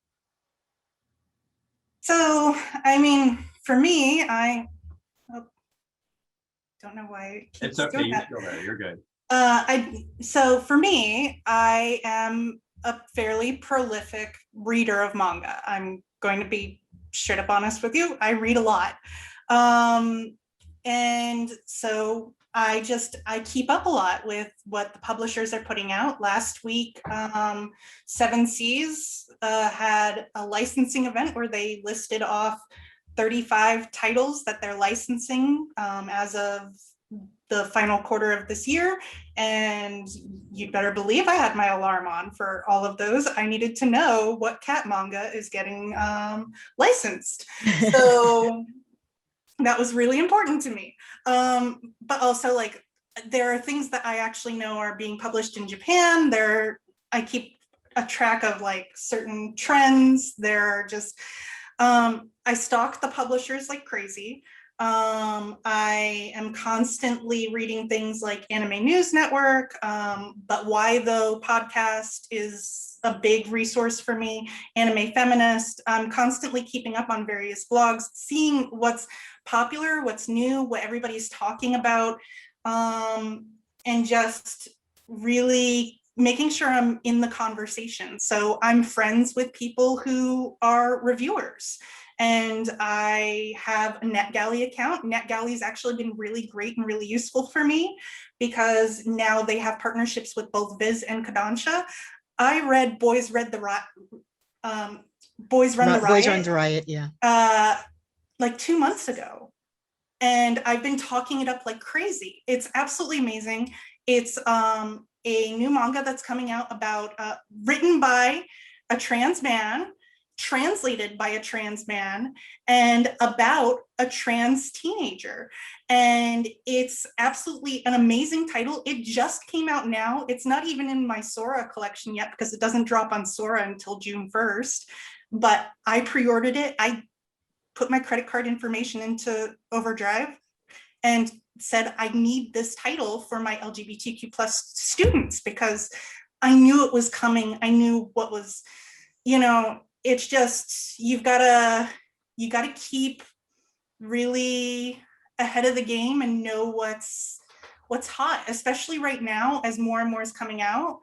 So, I mean, for me, don't know why it keeps It's okay, doing that. you're still there, you're good. So for me, I am a fairly prolific reader of manga. I'm going to be straight up honest with you. I read a lot. And so I keep up a lot with what the publishers are putting out. Last week, Seven Seas had a licensing event where they listed off 35 titles that they're licensing as of the final quarter of this year. And you'd better believe I had my alarm on for all of those. I needed to know what cat manga is getting licensed. So that was really important to me. But also, like, there are things that I actually know are being published in Japan. I keep a track of like certain trends. They're just, I stalk the publishers like crazy. I am constantly reading things like Anime News Network, but Why Though podcast is a big resource for me. Anime Feminist. I'm constantly keeping up on various blogs, seeing what's popular, what's new, what everybody's talking about, and just really making sure I'm in the conversation. So I'm friends with people who are reviewers. And I have a NetGalley account. NetGalley's actually been really great and really useful for me because now they have partnerships with both Viz and Kodansha. I read Boys Run the Riot, yeah. Like 2 months ago. And I've been talking it up like crazy. It's absolutely amazing. It's a new manga that's coming out about, written by a trans man, translated by a trans man, and about a trans teenager. And it's absolutely an amazing title. It just came out now. It's not even in my Sora collection yet because it doesn't drop on Sora until June 1st, but I pre-ordered it. I put my credit card information into Overdrive and said, I need this title for my LGBTQ plus students because I knew it was coming. I knew what was, it's just, you gotta keep really ahead of the game and know what's hot, especially right now as more and more is coming out.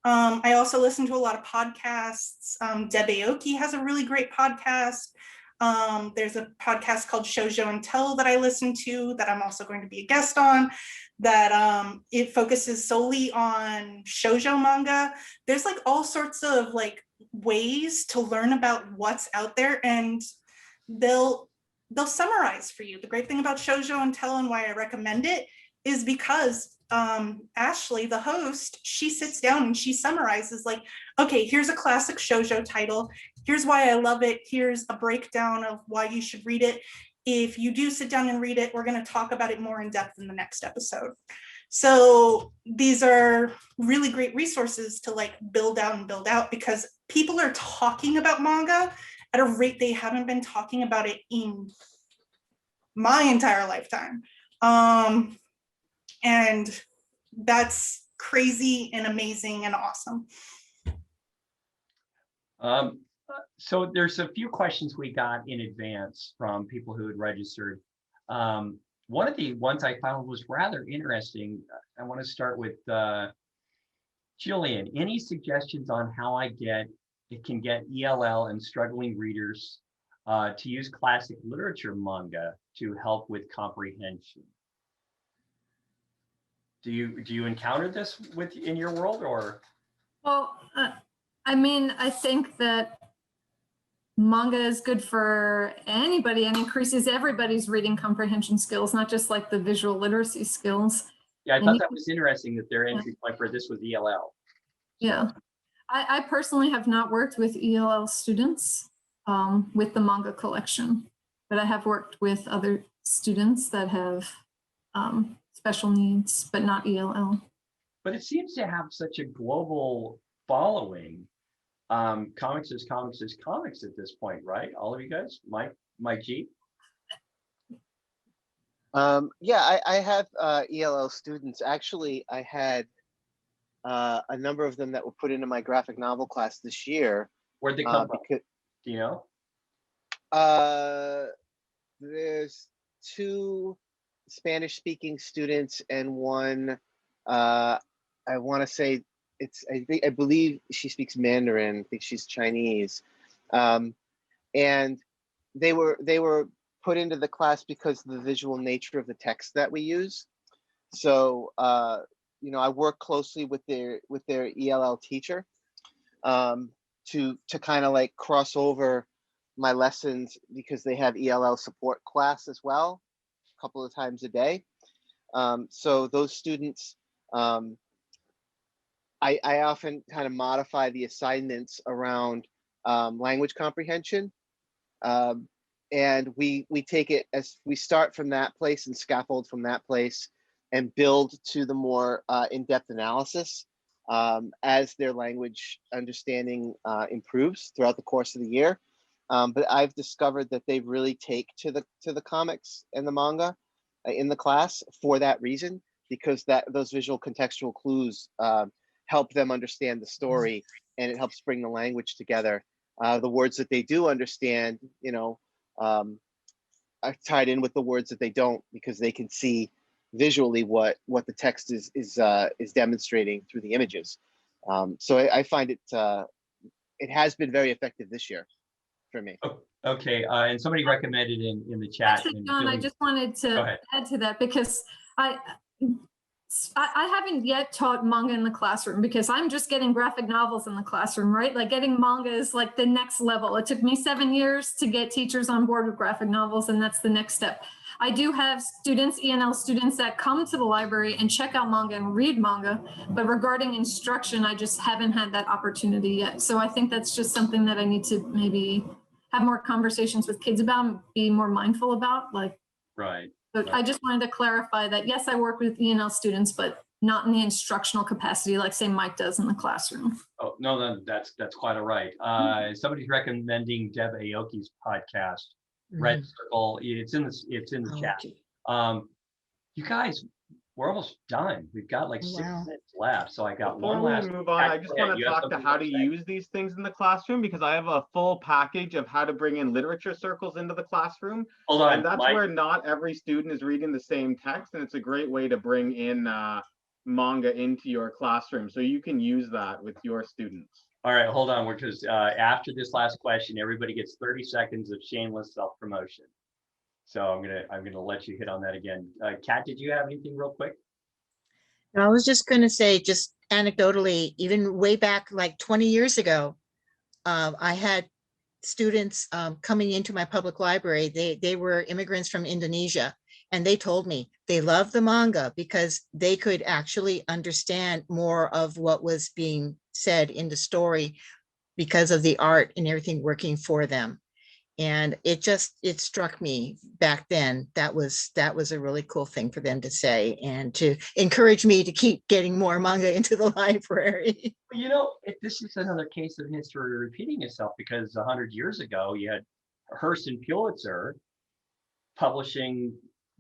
I also listen to a lot of podcasts. Deb Aoki has a really great podcast. There's a podcast called Shoujo and Tell that I listen to that I'm also going to be a guest on, that it focuses solely on shoujo manga. There's like all sorts of like ways to learn about what's out there, and they'll summarize for you. The great thing about Shoujo and Tell and why I recommend it is because Ashley, the host, she sits down and she summarizes like, okay, here's a classic shoujo title. Here's why I love it. Here's a breakdown of why you should read it. If you do sit down and read it, we're going to talk about it more in depth in the next episode. So these are really great resources to like build out because people are talking about manga at a rate they haven't been talking about it in my entire lifetime. And that's crazy and amazing and awesome. So there's a few questions we got in advance from people who had registered. One of the ones I found was rather interesting. I want to start with Jillian. Any suggestions on how I can get ELL and struggling readers to use classic literature manga to help with comprehension? Do you encounter this in your world, or? Well, I mean, I think that manga is good for anybody and increases everybody's reading comprehension skills, not just like the visual literacy skills. Yeah, I thought that was interesting that their entry point for this was ELL. Yeah, I personally have not worked with ELL students with the manga collection, but I have worked with other students that have special needs, but not ELL. But it seems to have such a global following. Comics is comics is comics at this point, right? All of you guys, Mike G. Yeah, I have ELL students. Actually, I had a number of them that were put into my graphic novel class this year. Where'd they come from? Do you know? There's 2 Spanish-speaking students and one, I want to say I believe she speaks Mandarin. I think she's Chinese, and they were put into the class because of the visual nature of the text that we use. So you know, I work closely with their ELL teacher to kind of like cross over my lessons, because they have ELL support class as well, a couple of times a day. So those students, I often kind of modify the assignments around language comprehension. And we take it as we start from that place and scaffold from that place and build to the more in-depth analysis as their language understanding improves throughout the course of the year. But I've discovered that they really take to the comics and the manga in the class for that reason, because those visual contextual clues help them understand the story, and it helps bring the language together. The words that they do understand, you know, are tied in with the words that they don't, because they can see visually what the text is demonstrating through the images. So I find it has been very effective this year for me. Okay, and somebody recommended in the chat. Actually, John, I just wanted to add to that, because I haven't yet taught manga in the classroom, because I'm just getting graphic novels in the classroom, right? Like getting manga is like the next level. It took me 7 years to get teachers on board with graphic novels, and that's the next step. I do have students, ENL students, that come to the library and check out manga and read manga, but regarding instruction, I just haven't had that opportunity yet. So I think that's just something that I need to maybe have more conversations with kids about and be more mindful about. Like, right. But I just wanted to clarify that, yes, I work with ENL students, but not in the instructional capacity like, say, Mike does in the classroom. Oh, no, that's quite all right. Somebody's recommending Deb Aoki's podcast, Red Circle. It's in the chat. You guys, we're almost done. We've got like 6 minutes left. So I got Before one last. we move on, I just want to talk to how to use these things in the classroom, because I have a full package of how to bring in literature circles into the classroom. Hold on, and that's Mike. where not every student is reading the same text, and it's a great way to bring in manga into your classroom, so you can use that with your students. All right, hold on, because after this last question, everybody gets 30 seconds of shameless self-promotion. So I'm gonna let you hit on that again. Kat, did you have anything real quick? I was just going to say, just anecdotally, even way back like 20 years ago, I had students coming into my public library. They were immigrants from Indonesia, and they told me they loved the manga because they could actually understand more of what was being said in the story because of the art and everything working for them. And it struck me back then that was a really cool thing for them to say, and to encourage me to keep getting more manga into the library. You know, this is another case of history repeating itself, because 100 years ago, you had Hearst and Pulitzer publishing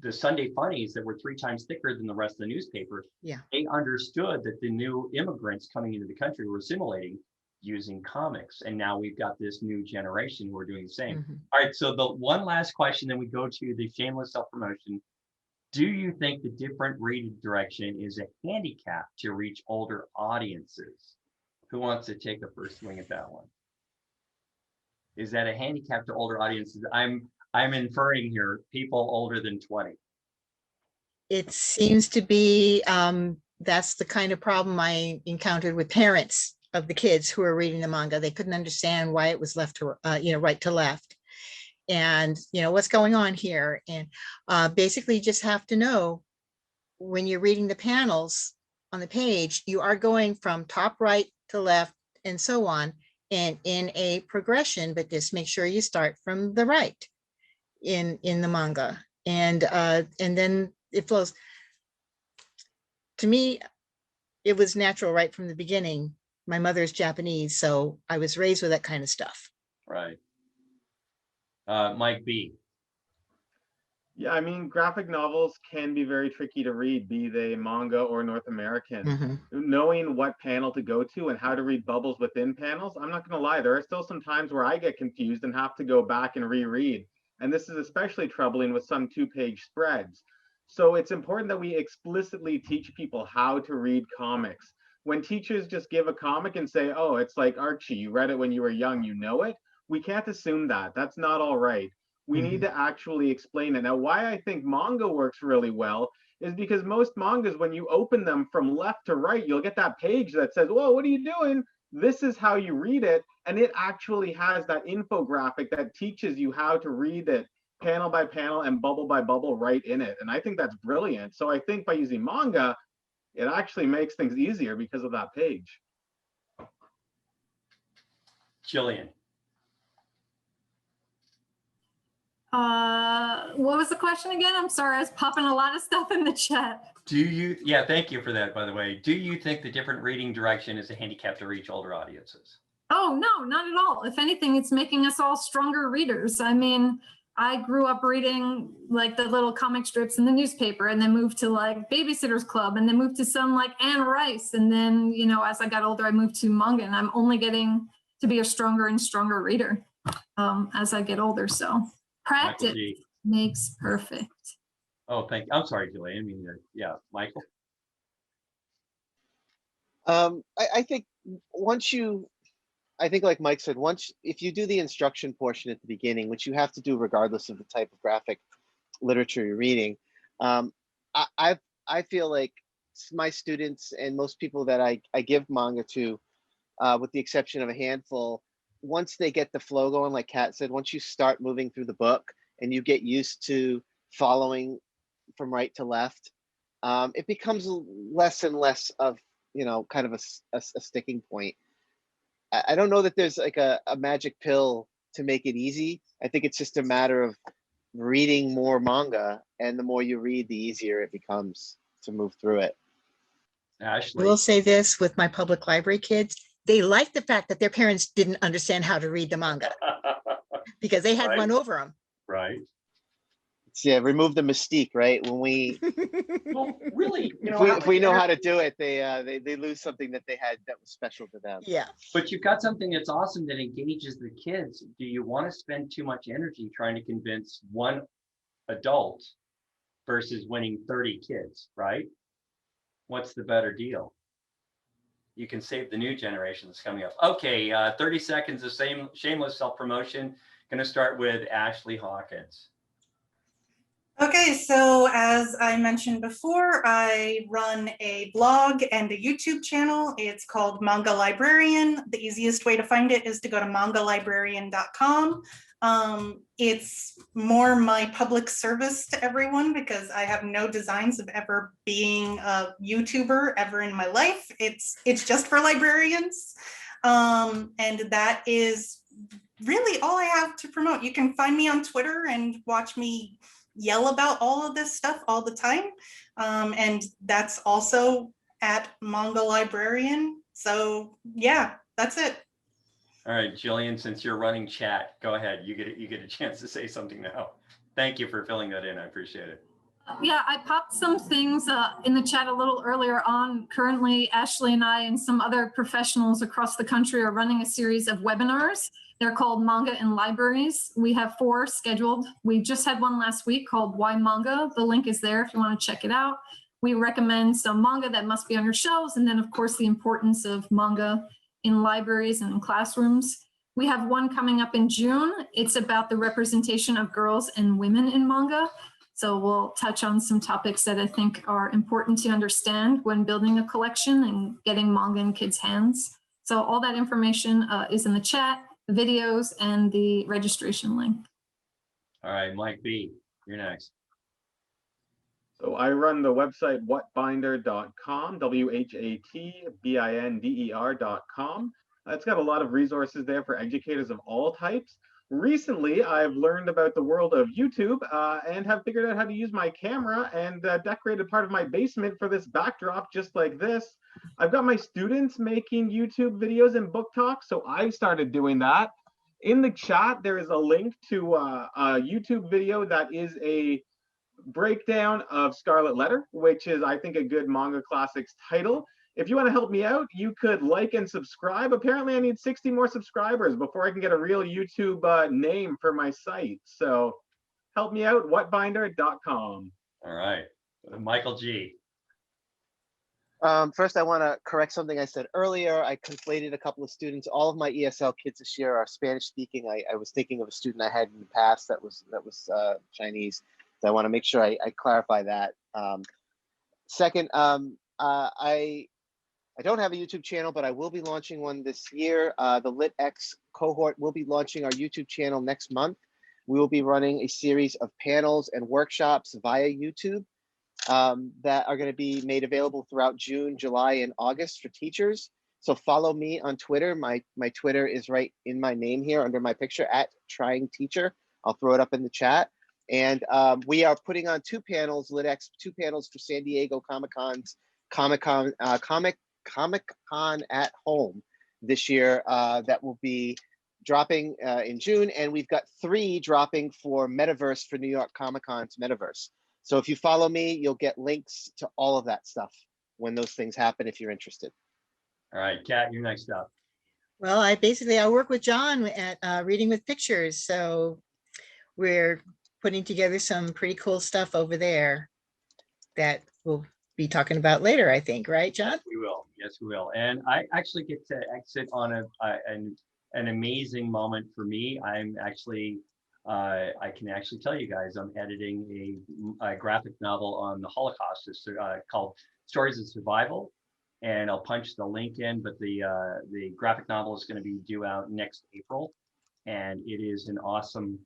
the Sunday funnies that were 3 times thicker than the rest of the newspaper, Yeah. they understood that the new immigrants coming into the country were assimilating using comics. And now we've got this new generation who are doing the same. Mhm. All right, so the one last question, then we go to the shameless self-promotion. Do you think the different reading direction is a handicap to reach older audiences? Who wants to take a first swing at that one? Is that a handicap to older audiences? I'm inferring here people older than 20. It seems to be, that's the kind of problem I encountered with parents of the kids who were reading the manga. They couldn't understand why it was left to, right to left. And, what's going on here? And basically you just have to know when you're reading the panels on the page, you are going from top right to left and so on, and in a progression, but just make sure you start from the right in the manga. And then it flows. To me, it was natural right from the beginning. My mother's Japanese, so I was raised with that kind of stuff. Right. Mike B. Yeah, I mean, graphic novels can be very tricky to read, be they manga or North American. Mhm. Knowing what panel to go to and how to read bubbles within panels, I'm not going to lie, there are still some times where I get confused and have to go back and reread. And this is especially troubling with some 2-page spreads. So it's important that we explicitly teach people how to read comics. When teachers just give a comic and say, oh, it's like Archie, you read it when you were young, you know it, we can't assume that. That's not all right. We need to actually explain it. Now, why I think manga works really well is because most mangas, when you open them from left to right, you'll get that page that says, whoa, what are you doing? This is how you read it. And it actually has that infographic that teaches you how to read it panel by panel and bubble by bubble right in it. And I think that's brilliant. So I think by using manga, it actually makes things easier because of that page. Jillian. What was the question again? I'm sorry, I was popping a lot of stuff in the chat. Yeah, thank you for that, by the way. Do you think the different reading direction is a handicap to reach older audiences? Oh, no, not at all. If anything, it's making us all stronger readers. I mean, I grew up reading like the little comic strips in the newspaper and then moved to like Babysitter's Club and then moved to some like Anne Rice. And then, as I got older, I moved to manga, and I'm only getting to be a stronger and stronger reader as I get older. So practice makes perfect. Oh, thank you. I'm sorry, Julie. I mean, yeah, Michael. I think I think like Mike said, if you do the instruction portion at the beginning, which you have to do regardless of the type of graphic literature you're reading, I feel like my students and most people that I give manga to, with the exception of a handful, once they get the flow going, like Kat said, once you start moving through the book and you get used to following from right to left, it becomes less and less of, kind of a sticking point. I don't know that there's like a magic pill to make it easy. I think it's just a matter of reading more manga, and the more you read, the easier it becomes to move through it. Ashley. I will say this with my public library kids, they like the fact that their parents didn't understand how to read the manga because they had one over them. Right. Yeah, remove the mystique, right? When we, well, really, if we know how to do it, they lose something that they had that was special to them. Yeah. But you've got something that's awesome that engages the kids. Do you want to spend too much energy trying to convince one adult versus winning 30 kids, right? What's the better deal? You can save the new generation that's coming up. Okay, 30 seconds of shameless self-promotion. Going to start with Ashley Hawkins. Okay, so as I mentioned before, I run a blog and a YouTube channel. It's called Manga Librarian. The easiest way to find it is to go to mangalibrarian.com. It's more my public service to everyone because I have no designs of ever being a YouTuber ever in my life. It's just for librarians. And that is really all I have to promote. You can find me on Twitter and watch me yell about all of this stuff all the time. And that's also at Manga Librarian. So yeah, that's it. All right, Jillian, since you're running chat, go ahead. You get a chance to say something now. Thank you for filling that in. I appreciate it. Yeah, I popped some things in the chat a little earlier on. Currently, Ashley and I and some other professionals across the country are running a series of webinars. They're called Manga in Libraries. We have 4 scheduled. We just had one last week called Why Manga. The link is there if you want to check it out. We recommend some manga that must be on your shelves, and then of course the importance of manga in libraries and in classrooms. We have one coming up in June. It's about the representation of girls and women in manga. So we'll touch on some topics that I think are important to understand when building a collection and getting manga in kids' hands. So all that information is in the chat, the videos, and the registration link. All right, Mike B, you're next. So I run the website whatbinder.com, WHATBINDER.com. It's got a lot of resources there for educators of all types. Recently, I've learned about the world of YouTube and have figured out how to use my camera and decorated part of my basement for this backdrop just like this. I've got my students making YouTube videos and book talks, so I've started doing that. In the chat, there is a link to a YouTube video that is a breakdown of Scarlet Letter, which is, I think, a good Manga Classics title. If you want to help me out, you could like and subscribe. Apparently, I need 60 more subscribers before I can get a real YouTube name for my site. So help me out, whatbinder.com. All right, Michael G. First, I want to correct something I said earlier. I conflated a couple of students. All of my ESL kids this year are Spanish speaking. I was thinking of a student I had in the past that was Chinese. So I want to make sure I clarify that. Second, I don't have a YouTube channel, but I will be launching one this year. The LitX cohort will be launching our YouTube channel next month. We will be running a series of panels and workshops via YouTube that are going to be made available throughout June, July, and August for teachers. So follow me on Twitter. My Twitter is right in my name here under my picture, @tryingteacher. I'll throw it up in the chat. And we are putting on 2 panels, LitX, 2 panels for San Diego Comic-Con at Home this year that will be dropping in June, and we've got 3 dropping for Metaverse for New York Comic-Con's Metaverse. So if you follow me, you'll get links to all of that stuff when those things happen if you're interested. All right, Kat, you're next up. Well, I work with John at Reading with Pictures, so we're putting together some pretty cool stuff over there that we'll be talking about later, I think, right, John? Yes, we will. Yes, we will. And I actually get to exit on an amazing moment for me. I'm actually, I can actually tell you guys, I'm editing a graphic novel on the Holocaust. It's called Stories of Survival. And I'll punch the link in, but the graphic novel is going to be due out next April. And it is an awesome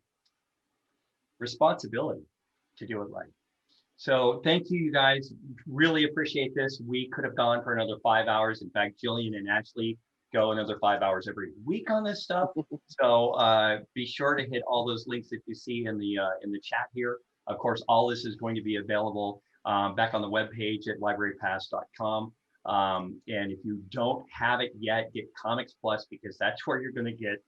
responsibility to do it right. So thank you, you guys. Really appreciate this. We could have gone for another 5 hours. In fact, Jillian and Ashley go another 5 hours every week on this stuff. So be sure to hit all those links that you see in the chat here. Of course, all this is going to be available back on the webpage at librarypass.com. And if you don't have it yet, get Comics Plus, because that's where you're going to get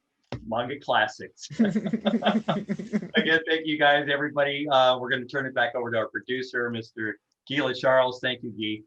Manga Classics. Again, thank you guys, everybody. We're going to turn it back over to our producer, Mr. Gila Charles. Thank you, Guy.